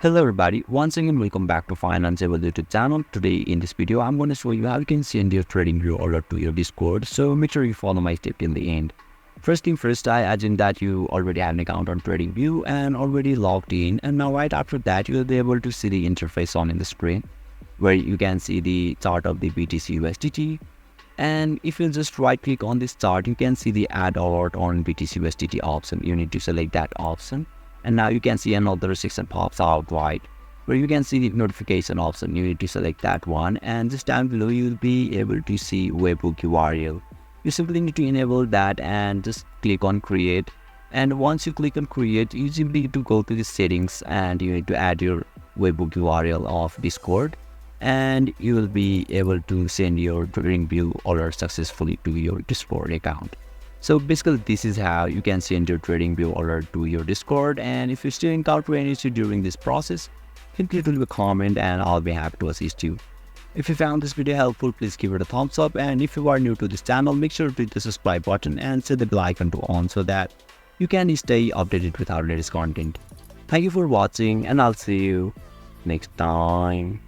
Hello everybody, once again welcome back to Financeable YouTube channel. Today in this video I'm going to show you how you can send your trading view alert to your Discord, so make sure you follow my step till the end. First thing first, I assume that you already have an account on TradingView and already logged in, and now right after that you will be able to see the interface on in the screen where you can see the chart of the BTC USDT. And if you just right click on this chart, you can see the add alert on BTC USDT option. You need to select that option. And now you can see another section pops out right where you can see the notification option. You need to select that one, and just down below you will be able to see webhook URL. You simply need to enable that and just click on create. And once you click on create, you simply need to go to the settings and you need to add your webhook URL of Discord, and you will be able to send your TradingView alert successfully to your Discord account. So basically this is how you can send your TradingView alert to your Discord, and if you still encounter any issue during this process, simply leave a comment and I'll be happy to assist you. If you found this video helpful, please give it a thumbs up, and if you are new to this channel, make sure to hit the subscribe button and set the bell icon to on so that you can stay updated with our latest content. Thank you for watching, and I'll see you next time.